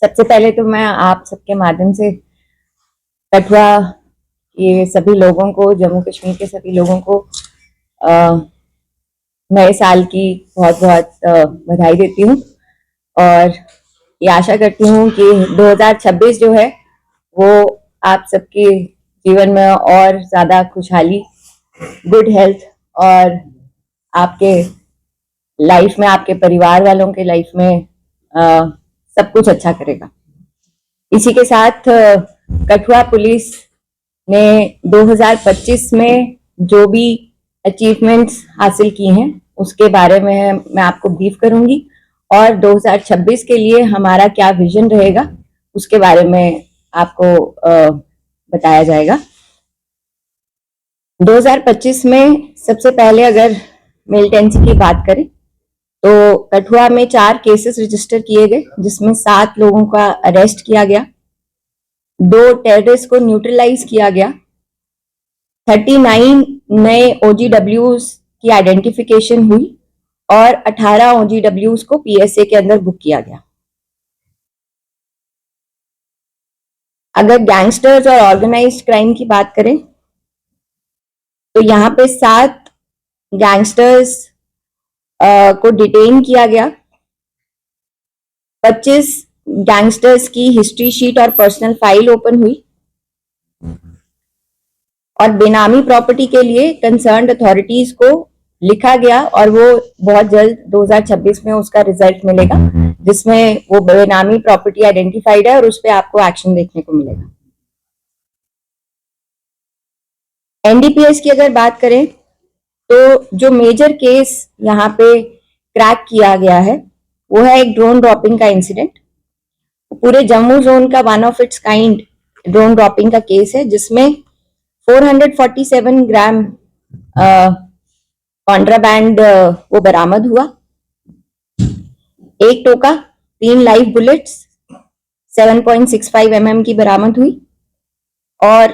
सबसे पहले तो मैं आप सबके माध्यम से कठुआ के सभी लोगों को, जम्मू कश्मीर के सभी लोगों को नए साल की बहुत बहुत बधाई देती हूँ और ये आशा करती हूँ कि 2026 जो है वो आप सबके जीवन में और ज़्यादा खुशहाली, गुड हेल्थ और आपके लाइफ में, आपके परिवार वालों के लाइफ में सब कुछ अच्छा करेगा। इसी के साथ कठुआ पुलिस ने 2025 में जो भी अचीवमेंट्स हासिल की हैं उसके बारे में मैं आपको ब्रीफ करूंगी और 2026 के लिए हमारा क्या विजन रहेगा उसके बारे में आपको बताया जाएगा। 2025 में सबसे पहले अगर मिलिटेंसी की बात करें तो कठुआ में 4 केसेस रजिस्टर किए गए, जिसमें 7 लोगों का अरेस्ट किया गया, 2 टेररिस्ट को न्यूट्रलाइज किया गया, 39 नए OGWs की आइडेंटिफिकेशन हुई और 18 OGWs को PSA के अंदर बुक किया गया। अगर गैंगस्टर्स और ऑर्गेनाइज्ड क्राइम की बात करें तो यहाँ पे 7 गैंगस्टर्स को डिटेन किया गया, 25 गैंगस्टर्स की हिस्ट्री शीट और पर्सनल फाइल ओपन हुई और बेनामी प्रॉपर्टी के लिए कंसर्न्ड अथॉरिटीज को लिखा गया और वो बहुत जल्द 2026 में उसका रिजल्ट मिलेगा, जिसमें वो बेनामी प्रॉपर्टी आइडेंटिफाइड है और उस पर आपको एक्शन देखने को मिलेगा। NDPS की अगर बात करें तो जो मेजर केस यहाँ पे क्रैक किया गया है वो है एक ड्रोन ड्रॉपिंग का इंसिडेंट। पूरे जम्मू जोन का one of its kind drone dropping का केस है, जिसमें 447 ग्राम कॉन्ट्राबैंड वो बरामद हुआ, 1 टोका, 3 लाइव बुलेट्स, 7.65 mm की बरामद हुई और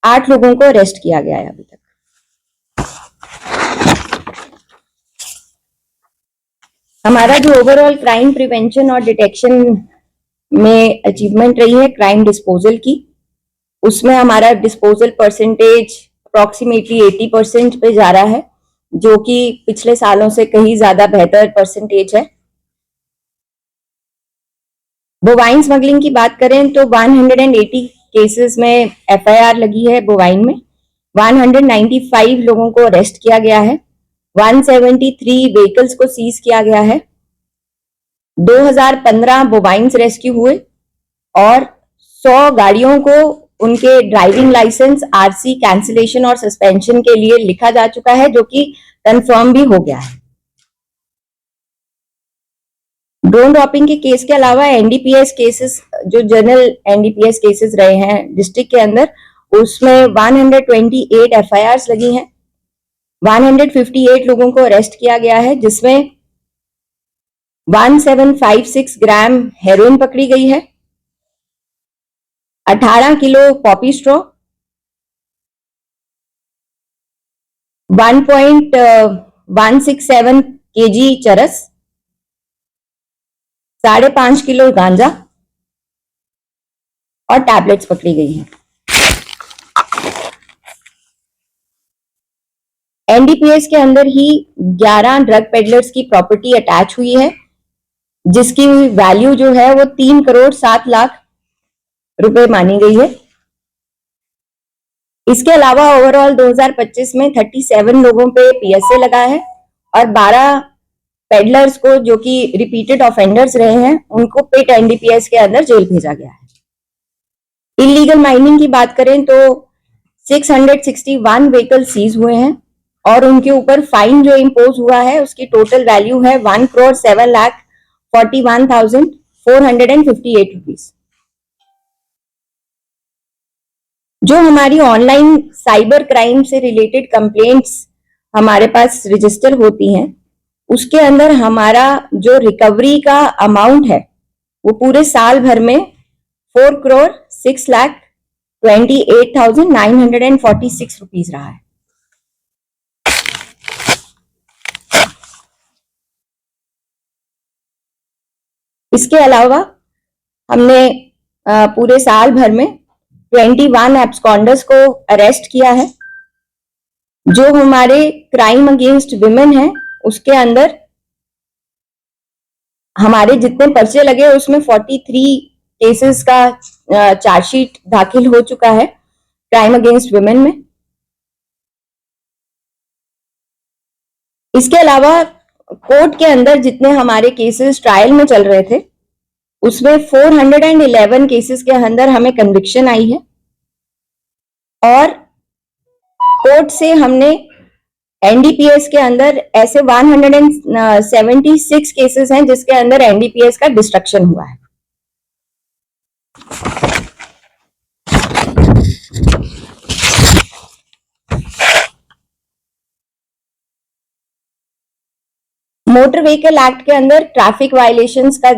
8 लोगों को अरेस्ट किया गया है अभी तक। हमारा जो ओवरऑल क्राइम प्रिवेंशन और डिटेक्शन में अचीवमेंट रही है क्राइम डिस्पोजल की, उसमें हमारा डिस्पोजल परसेंटेज अप्रोक्सीमेटली 80% पे जा रहा है, जो कि पिछले सालों से कहीं ज्यादा बेहतर परसेंटेज है। बोवाइन स्मगलिंग की बात करें तो 180 केसेस में FIR लगी है बोवाइन में, 195 लोगों को अरेस्ट किया गया है, 173 व्हीकल्स को सीज किया गया है, 2015 बोवाइन्स रेस्क्यू हुए और 100 गाड़ियों को उनके ड्राइविंग लाइसेंस, RC कैंसिलेशन और सस्पेंशन के लिए लिखा जा चुका है, जो कि कंफर्म भी हो गया है। ड्रोन ड्रॉपिंग के केस के अलावा NDPS केसेस, जो जनरल NDPS केसेस रहे हैं डिस्ट्रिक्ट के अंदर, उसमें 128 FIRs लगी हैं, 158 लोगों को अरेस्ट किया गया है, जिसमें 1756 ग्राम हेरोइन पकड़ी गई है, 18 किलो पॉपी स्ट्रॉ, 1.167 kg चरस, 5.5 किलो गांजा और टैबलेट्स पकड़ी गई हैं। NDPS के अंदर ही 11 ड्रग पेडलर्स की प्रॉपर्टी अटैच हुई है, जिसकी वैल्यू जो है वो 3 करोड़ 7 लाख रुपए मानी गई है। इसके अलावा ओवरऑल 2025 में 37 लोगों पे PSA लगा है और 12 पेडलर्स को, जो कि रिपीटेड ऑफेंडर्स रहे हैं, उनको पेट NDPS के अंदर जेल भेजा गया है। इलीगल माइनिंग की बात करें तो 661 व्हीकल सीज हुए हैं और उनके ऊपर फाइन जो इम्पोज हुआ है उसकी टोटल वैल्यू है 1 करोड़ 7 लाख 41,458 रुपीज। जो हमारी ऑनलाइन साइबर क्राइम से रिलेटेड कंप्लेंट्स हमारे पास रजिस्टर होती हैं, उसके अंदर हमारा जो रिकवरी का अमाउंट है वो पूरे साल भर में 4 करोड़ 6 लाख 28,946 रुपीज रहा है। इसके अलावा हमने पूरे साल भर में 21 एब्सकॉन्डर्स को अरेस्ट किया है। जो हमारे क्राइम अगेंस्ट विमेन है उसके अंदर हमारे जितने पर्चे लगे उसमें 43 केसेस का चार्जशीट दाखिल हो चुका है क्राइम अगेंस्ट वुमेन में। इसके अलावा कोर्ट के अंदर जितने हमारे केसेस ट्रायल में चल रहे थे उसमें 411 केसेस के अंदर हमें कन्विक्शन आई है और कोर्ट से हमने एनडीपीएस के अंदर ऐसे 176 केसेस हैं जिसके अंदर एनडीपीएस का डिस्ट्रक्शन हुआ है। मोटर व्हीकल एक्ट के अंदर ट्रैफिक वायलेशंस का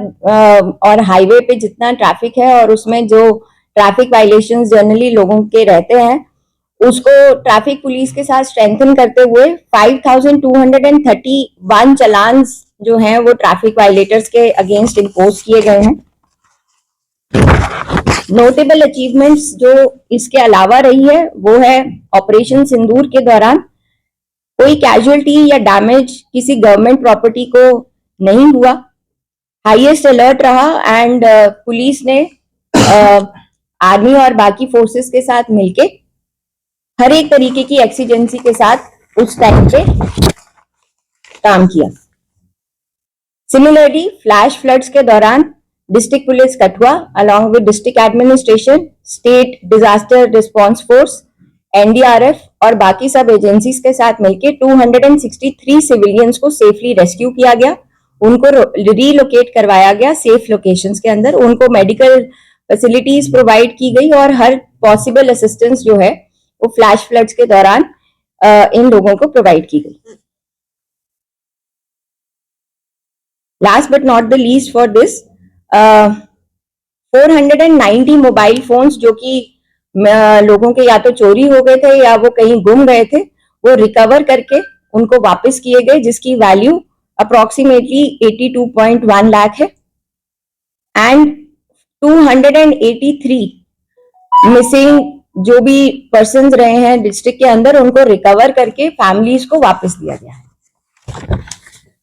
और हाईवे पे जितना ट्रैफिक है और उसमें जो ट्रैफिक वायलेशंस जनरली लोगों के रहते हैं उसको ट्रैफिक पुलिस के साथ स्ट्रेंथन करते हुए 5231 चलान्स जो हैं वो ट्रैफिक वायलेटर्स के अगेंस्ट इम्पोज किए गए हैं। नोटेबल अचीवमेंट्स जो इसके अलावा रही है वो है ऑपरेशन सिंदूर के दौरान कोई कैजुअलिटी या डैमेज किसी गवर्नमेंट प्रॉपर्टी को नहीं हुआ। हाईएस्ट अलर्ट रहा एंड पुलिस ने आर्मी और बाकी फोर्सेस के साथ मिलके हर एक तरीके की एक्सीजेंसी के साथ उस टाइम पे काम किया। सिमिलरली फ्लैश फ्लड्स के दौरान district police Kathua along with district administration, state disaster response force, NDRF और बाकी सब एजेंसीज के साथ मिलकर 263 सिविलियंस को सेफली रेस्क्यू किया गया। उनको रीलोकेट करवाया गया सेफ लोकेशंस के अंदर, उनको मेडिकल फैसिलिटीज प्रोवाइड की गई और हर पॉसिबल असिस्टेंस जो है वो फ्लैश फ्लड्स के दौरान इन लोगों को प्रोवाइड की गई। Last but not the least for this 490 mobile phones जो कि लोगों के या तो चोरी हो गए थे या वो कहीं गुम गए थे वो रिकवर करके उनको वापस किए गए जिसकी वैल्यू अप्रोक्सीमेटली 82.1 लाख है एंड 283 मिसिंग जो भी पर्सन्स रहे हैं डिस्ट्रिक्ट के अंदर उनको रिकवर करके फैमिलीज को वापस दिया गया है।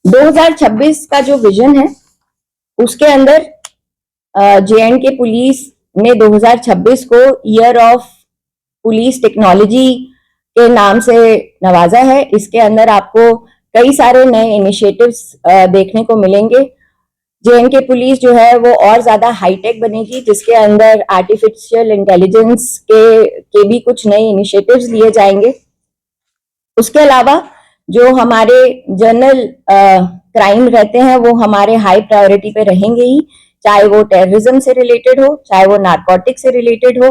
2026 का जो विजन है उसके अंदर जे&के पुलिस ने 2026 को ईयर ऑफ पुलिस टेक्नोलॉजी के नाम से नवाजा है। इसके अंदर आपको कई सारे नए इनिशिएटिव्स देखने को मिलेंगे। जे&के पुलिस जो है वो और ज्यादा हाईटेक बनेगी जिसके अंदर आर्टिफिशियल इंटेलिजेंस के भी कुछ नए इनिशिएटिव्स लिए जाएंगे। उसके अलावा जो हमारे जनरल क्राइम रहते हैं वो हमारे हाई प्रायोरिटी पे रहेंगे ही, चाहे वो टेररिज्म से रिलेटेड हो, चाहे वो नारकोटिक से रिलेटेड हो,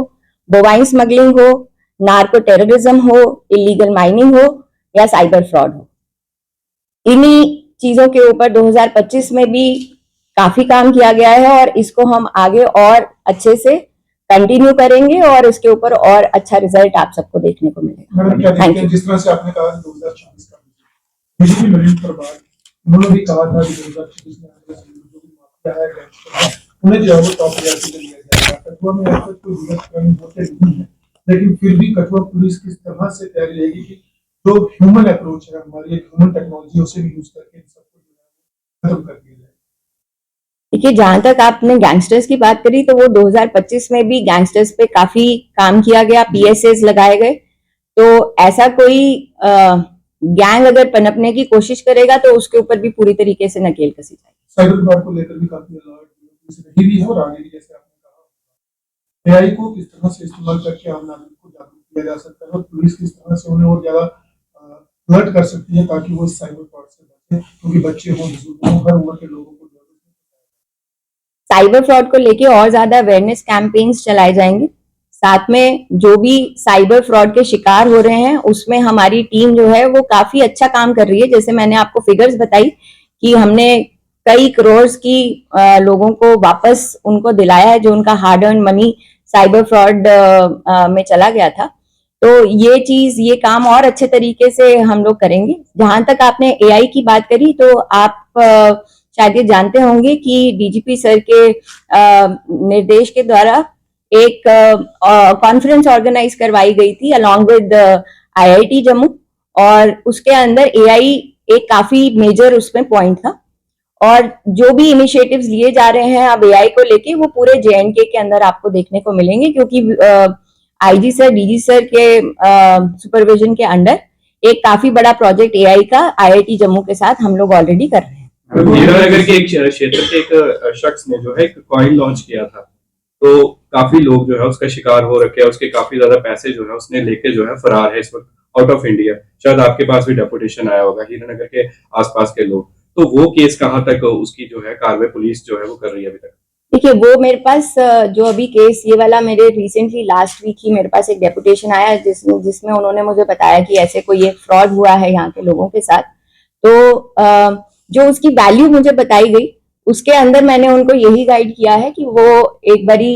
बोवाइन स्मगलिंग हो, नार्को टेररिज्म हो, इलीगल माइनिंग हो या साइबर फ्रॉड हो। इन्हीं चीजों के ऊपर 2025 में भी काफी काम किया गया है और इसको हम आगे और अच्छे से कंटिन्यू करेंगे और इसके ऊपर और अच्छा रिजल्ट आप सबको देखने को मिलेगा। Thank you. जिस तरह से आपने कहा 2026 का बिजली मिलने के बाद उन्होंने भी कहा था कि 2026 में उन्हें जो है वो टॉप प्रायोरिटी पे लिया जाएगा। कठुआ में ऐसा कोई विगत क्राइम होते नहीं है लेकिन फिर भी कठुआ पुलिस किस तरह से तैयारी रहेगी कि जो ह्यूमन अप्रोच है हमारी ह्यूमन टेक्नोलॉजी उसे भी यूज करके इन सबको खत्म कर दिया जाए। देखिए, जहां तक आपने गैंगस्टर्स की बात करी तो वो 2025 में भी गैंगस्टर्स पे काफी काम किया गया, पीएसएस लगाए गए। तो ऐसा कोई गैंग अगर पनपने की कोशिश करेगा तो उसके ऊपर भी पूरी तरीके से नकेल कसी जाएगी। साइबर फ्रॉड को लेकर भी काफी अलर्ट रही भी है और आगे भी जैसे आपने कहा एआई को किस तरह से इस्तेमाल करके आम नागरिक को जागरूक किया जा सकता है और पुलिस किस तरह से उन्हें और ज्यादा अलर्ट कर सकती है ताकि वो इस साइबर फ्रॉड से बचे, क्योंकि बच्चे हों, बुजुर्ग हों, हर उम्र के लोगों को साइबर फ्रॉड को लेके और ज्यादा अवेयरनेस कैंपेन्स चलाए जाएंगे। साथ में जो भी साइबर फ्रॉड के शिकार हो रहे हैं उसमें हमारी टीम जो है वो काफी अच्छा काम कर रही है। जैसे मैंने आपको फिगर्स बताई कि हमने कई करोड़ की लोगों को वापस उनको दिलाया है जो उनका hard earn money cyber fraud में चला गया था। तो ये काम और अच्छे तरीके से हम लोग करेंगे। जहां तक आपने एआई की बात करी तो आप शायद ये जानते होंगे कि डीजीपी सर के निर्देश के द्वारा एक कॉन्फ्रेंस ऑर्गेनाइज करवाई गई थी अलॉन्ग विद आईआईटी जम्मू, और उसके अंदर एआई एक काफी मेजर उसमें पॉइंट था। और जो भी इनिशिएटिव्स लिए जा रहे हैं अब एआई को लेके, वो पूरे जेएनके के अंदर आपको देखने को मिलेंगे, क्योंकि आईजी सर, डीजी सर के सुपरविजन के अंडर एक काफी बड़ा प्रोजेक्ट एआई का आईआईटी जम्मू के साथ हम लोग ऑलरेडी कर रहे हैं। हीरानगर के एक क्षेत्र के एक शख्स ने जो है एक कॉइन लॉन्च किया था, तो काफी लोग जो है उसका शिकार हो रखे हैं, उसके काफी ज्यादा पैसे जो है उसने लेके जो है फरार है इस वक्त आउट ऑफ इंडिया। शायद आपके पास भी डेपुटेशन आया होगा, हीरानगर के आसपास के लोग, तो वो केस कहाँ तक उसकी जो है कार्रवाई पुलिस जो है वो कर रही है अभी तक? देखिए, वो मेरे पास जो अभी केस ये वाला मेरे रिसेंटली लास्ट वीक ही मेरे पास एक डेपुटेशन आया जिसमें उन्होंने मुझे बताया कि ऐसे कोई एक फ्रॉड हुआ है यहाँ के लोगों के साथ। तो जो उसकी वैल्यू मुझे बताई गई उसके अंदर मैंने उनको यही गाइड किया है कि वो एक बारी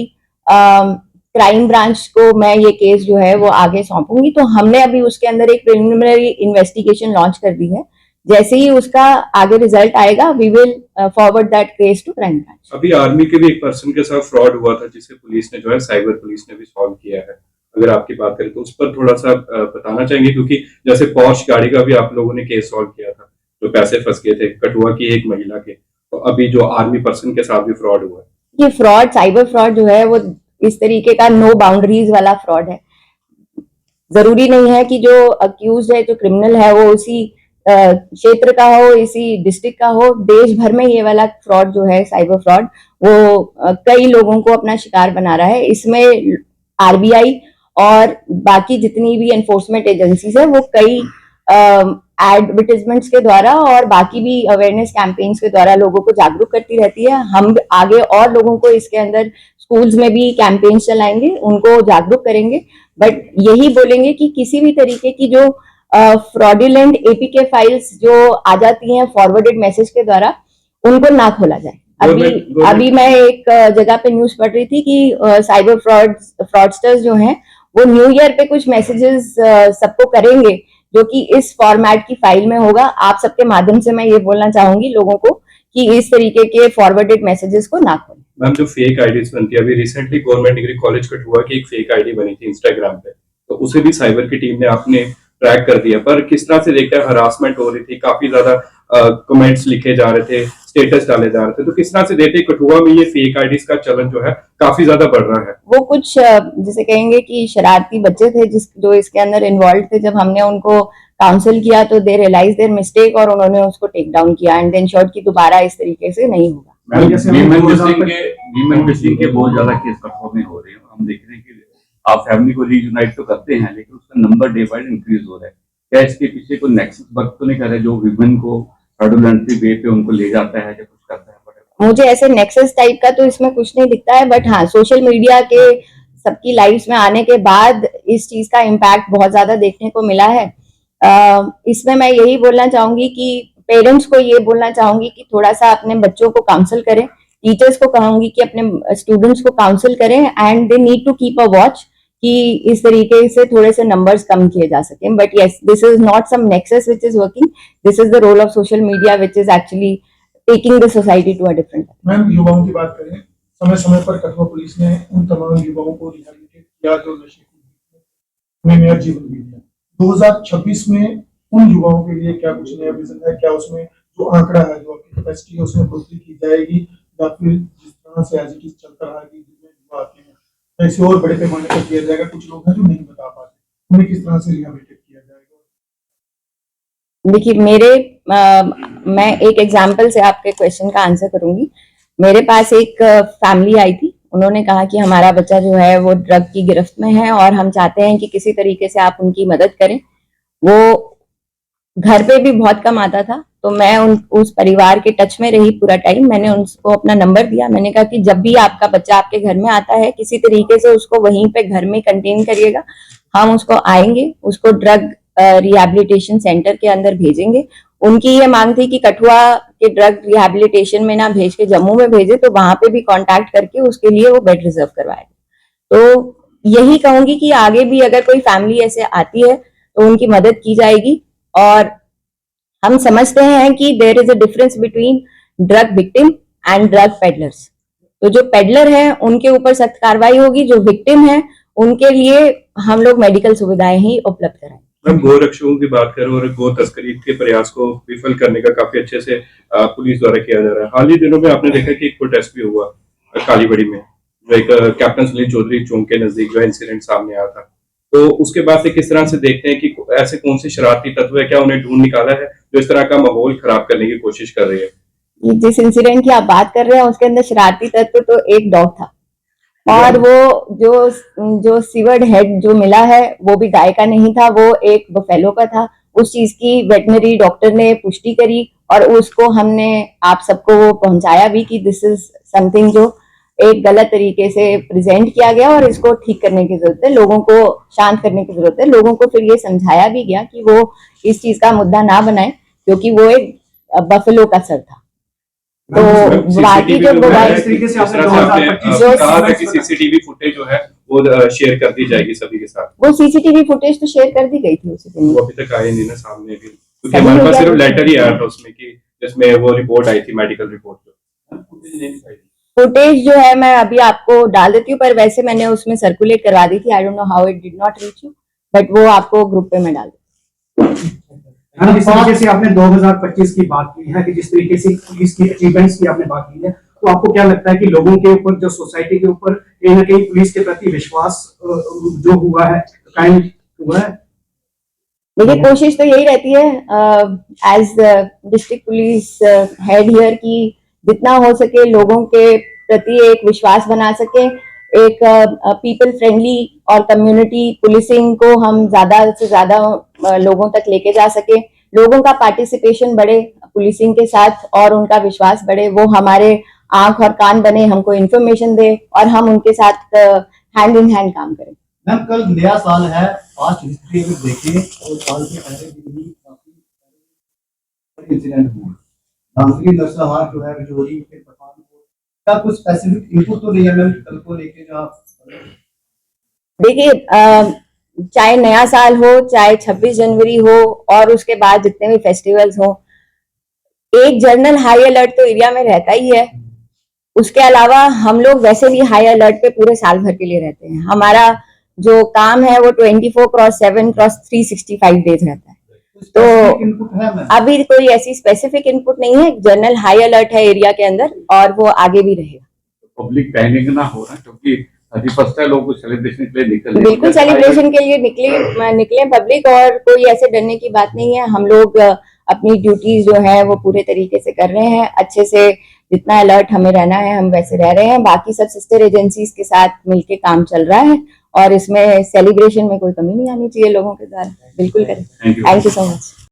क्राइम ब्रांच को मैं ये केस जो है वो आगे सौंपूंगी। तो हमने अभी उसके अंदर एक प्रिलिमिनरी इन्वेस्टिगेशन लॉन्च कर दी है। जैसे ही उसका आगे रिजल्ट आएगा we will forward that case to crime branch. अभी आर्मी के भी एक पर्सन के साथ फ्रॉड हुआ था जिसे पुलिस ने जो है साइबर पुलिस ने भी सॉल्व किया है। अगर आपकी बात करें तो उस पर थोड़ा सा बताना चाहेंगे, क्योंकि जैसे पॉर्श गाड़ी का भी आप लोगों ने केस सॉल्व किया था, जो पैसे फंस गए थे कठुआ की एक महिला के, तो अभी जो आर्मी पर्सन के साथ भी फ्रॉड हुआ है। ये फ्रॉड, साइबर फ्रॉड जो है वो इस तरीके का नो बाउंड्रीज वाला फ्रॉड है। जरूरी नहीं है कि जो अक्यूज है, जो क्रिमिनल है, वो उसी क्षेत्र का हो, इसी डिस्ट्रिक्ट का हो। देश भर में ये वाला फ्रॉड जो है, साइबर फ्रॉड, वो कई लोगों को अपना शिकार बना रहा है। इसमें आरबीआई और बाकी जितनी भी एनफोर्समेंट एजेंसीज है वो कई एडवर्टाइजमेंट्स के द्वारा और बाकी भी अवेयरनेस कैंपेन्स के द्वारा लोगों को जागरूक करती रहती है। हम आगे और लोगों को इसके अंदर स्कूल्स में भी कैंपेन्स चलाएंगे, उनको जागरूक करेंगे, बट यही बोलेंगे कि किसी भी तरीके की जो फ्रॉडुलेंट एपीके फाइल्स जो आ जाती हैं फॉरवर्डेड मैसेज के द्वारा, उनको ना खोला जाए। अभी मैं एक जगह पे न्यूज पढ़ रही थी कि साइबर फ्रॉडस्टर्स जो हैं वो न्यू ईयर पे कुछ मैसेजेस सबको करेंगे जो कि इस फॉर्मेट की फाइल में होगा। आप सबके माध्यम से मैं ये बोलना चाहूंगी लोगों को कि इस तरीके के फॉरवर्डेड मैसेजेस को ना खोलें। मैम, जो फेक आईडीज बनती है, अभी recently government degree college Kathua की एक फेक आईडी बनी थी इंस्टाग्राम पे, तो उसे भी साइबर की टीम ने आपने ट्रैक कर दिया, पर किस तरह से देखते हैं हरासमेंट हो रही थी, काफी ज्यादा कमेंट्स लिखे जा रहे थे, स्टेटस डाले जा रहे थे, तो किस तरह से देखते कठुआ में ये फेक आईडीज का चलन जो है काफी ज्यादा बढ़ रहा है? वो कुछ जिसे कहेंगे कि शरारती बच्चे थे जो इसके अंदर इन्वॉल्व थे। जब हमने उनको काउंसिल किया तो दे रियलाइज देयर मिस्टेक और उन्होंने उसको टेक डाउन किया एंड इंश्योर्ड कि दोबारा इस तरीके से नहीं होगा। वीमेन मिसिंग के बहुत ज्यादा केस कठुआ में हो रहे हैं। हम देख रहे हैं कि आप फैमिली को रीयूनाइट तो करते हैं लेकिन उसका number day by day increase हो रहा है। क्या इसके पीछे कोई नेक्सस वर्क तो नहीं कर रहे जो विमेन को फ्रॉडुलेंटली वे पे उनको ले जाता है या कुछ करता है? मुझे ऐसे नेक्सस टाइप का तो इसमें कुछ नहीं दिखता है, बट हाँ, सोशल मीडिया के सबकी लाइफ्स में आने के बाद इस चीज का इम्पैक्ट बहुत ज्यादा देखने को मिला है। इसमें मैं यही बोलना चाहूंगी कि पेरेंट्स को ये बोलना चाहूंगी कि थोड़ा सा अपने बच्चों को काउंसिल करें, टीचर्स को कहूंगी कि अपने स्टूडेंट्स को काउंसिल करें and they need to keep a watch कि इस तरीके से थोड़े से नंबर्स कम किए जा सकें। But yes, this is not some nexus which is working, this is the role of social media which is actually taking the society to a different. Ma'am, युवाओं की बात करें, समय समय पर कठुआ पुलिस ने उन तमाम युवाओं को रिहैबिलिटेट किया जो नशे में नया जीवन जी लिया। 2026 में उन युवाओं के लिए क्या कुछ नया विजन है? क्या उसमें जो आंकड़ा है, जो आपकी कैपेसिटी है, उसमें बढ़ोतरी की जाएगी या फिर जिस तरह से एज इट इज चलता रहा कि जितने युवा आते हैं ऐसे और बड़े पैमाने पर किया जाएगा? कुछ लोग हैं जो नहीं बता पाते, उन्हें किस तरह से रिहैबिलिटेट किया जाएगा? देखिए, मैं एक एग्जांपल से आपके क्वेश्चन का आंसर करूंगी। मेरे पास एक फैमिली आई थी, उन्होंने कहा कि हमारा बच्चा जो है वो ड्रग की गिरफ्त में है और हम चाहते हैं कि किसी तरीके से आप उनकी मदद करें। वो घर पे भी बहुत कम आता था, तो मैं उस परिवार के टच में रही पूरा टाइम। मैंने उनको अपना नंबर दिया, मैंने कहा कि जब भी आपका बच्चा आपके घर में आता है किसी तरीके से उसको वहीं पे घर में कंटेन करिएगा, हम उसको आएंगे, उसको ड्रग रिहैबिलिटेशन सेंटर के अंदर भेजेंगे। उनकी ये मांग थी कि कठुआ के ड्रग रिहैबिलिटेशन में ना भेज के जम्मू में भेजे, तो वहां पे भी कांटेक्ट करके उसके लिए वो बेड रिजर्व करवाएगा। तो यही कहूंगी कि आगे भी अगर कोई फैमिली ऐसे आती है तो उनकी मदद की जाएगी। और हम समझते हैं कि there is a difference between drug victim and drug peddlers. तो जो पेडलर हैं उनके ऊपर सख्त कार्रवाई होगी, जो विक्टिम हैं उनके लिए हम लोग मेडिकल सुविधाएं ही उपलब्ध कराएंगे। हम गो रक्षकों की बात करें और गो तस्करी के प्रयास को विफल करने का काफी अच्छे से पुलिस द्वारा किया जा रहा है। हाल ही दिनों में आपने देखा कि एक प्रोटेस्ट भी हुआ कालीबड़ी में, जो एक कैप्टन सुनील चौधरी चौक के नजदीक जो इंसिडेंट सामने आया था। तो उसके बाद से किस तरह से देखते हैं कि ऐसे कौन से शरारती तत्व है, क्या उन्हें ढूंढ निकाला है जो इस तरह का माहौल खराब करने की कोशिश कर रही है? जिस इंसिडेंट की आप बात कर रहे हैं उसके अंदर शरारती तत्व तो एक डॉग था, और वो जो सीवर्ड हेड जो मिला है वो भी गाय का नहीं था, वो एक बफेलो का था। उस चीज की वेटनरी डॉक्टर ने पुष्टि करी और उसको हमने आप सबको वो पहुंचाया भी कि दिस इज समथिंग जो एक गलत तरीके से प्रेजेंट किया गया और इसको ठीक करने की जरूरत है, लोगों को शांत करने की जरूरत है। लोगों को फिर ये समझाया भी गया कि वो इस चीज का मुद्दा ना बनाए क्योंकि वो एक बफेलो का सर था। तो बाकी जो इस तरीके से आपने कहा था कि सीसीटीवी फुटेज जो है वो शेयर कर दी जाएगी सभी के साथ। वो सीसीटीवी फुटेज तो शेयर कर दी गई थी उसी दिन। वो अभी तक आए नहीं ना सामने भी, क्योंकि हमारे पास सिर्फ लेटर ही आया था उसमें कि जिसमें वो रिपोर्ट आई थी, मेडिकल रिपोर्ट। फुटेज जो है मैं अभी आपको डाल देती हूँ, पर वैसे मैंने उसमें सर्कुलेट करवा दी थी। I don't know how it did not reach you, but वो आपको ग्रुप पे मैं डाल दूँ। जिस तरीके से आपने 2025 की बात की है कि जिस तरीके से पुलिस की अचीवमेंट्स की आपने बात की है, तो आपको क्या लगता है कि लोगों के ऊपर, जो सोसाइटी के ऊपर कहीं ना कहीं पुलिस के प्रति विश्वास जो हुआ है, कायम हुआ है? देखिए, कोशिश तो यही रहती है as district police head here की जितना हो सके लोगों के प्रति एक विश्वास बना सके, एक पीपल फ्रेंडली और कम्युनिटी पुलिसिंग को हम ज्यादा से ज्यादा लोगों तक लेके जा सके, लोगों का पार्टिसिपेशन बढ़े पुलिसिंग के साथ और उनका विश्वास बढ़े, वो हमारे आंख और कान बने, हमको इन्फॉर्मेशन दे और हम उनके साथ हैंड इन हैंड काम करें। मैम, कल नया साल है, पास्ट हिस्ट्री अगर देखें तो साल के पहले दिन ही काफी इंसिडेंट हुए। धांधली नरसंहार जो है रजौरी के पठानकोट का कुछ स्पेसिफिक इनपुट तो नहीं है मैम कल को लेके? देखिए, चाहे नया साल हो, चाहे 26 जनवरी हो और उसके बाद जितने भी फेस्टिवल्स हो, एक जनरल हाई अलर्ट तो एरिया में रहता ही है। उसके अलावा हम लोग वैसे भी हाई अलर्ट पे पूरे साल भर के लिए रहते हैं। हमारा जो काम है वो 24/7/365 डेज रहता है। तो अभी कोई ऐसी स्पेसिफिक इनपुट नहीं है, जनरल हाई अलर्ट है एरिया के अंदर और वो आगे भी रहेगा। पब्लिक पैनिक ना हो ना, क्योंकि 31st है, लोग सेलिब्रेशन के लिए निकल, बिल्कुल सेलिब्रेशन के लिए निकले पब्लिक, और कोई ऐसे डरने की बात नहीं है। हम लोग अपनी ड्यूटीज जो है वो पूरे तरीके से कर रहे हैं, अच्छे से जितना अलर्ट हमें रहना है हम वैसे रह रहे हैं। बाकी सब सिस्टर एजेंसीज के साथ मिलके काम चल रहा है और इसमें सेलिब्रेशन में कोई कमी नहीं आनी चाहिए लोगों के द्वारा। बिल्कुल करें। Thank you so much.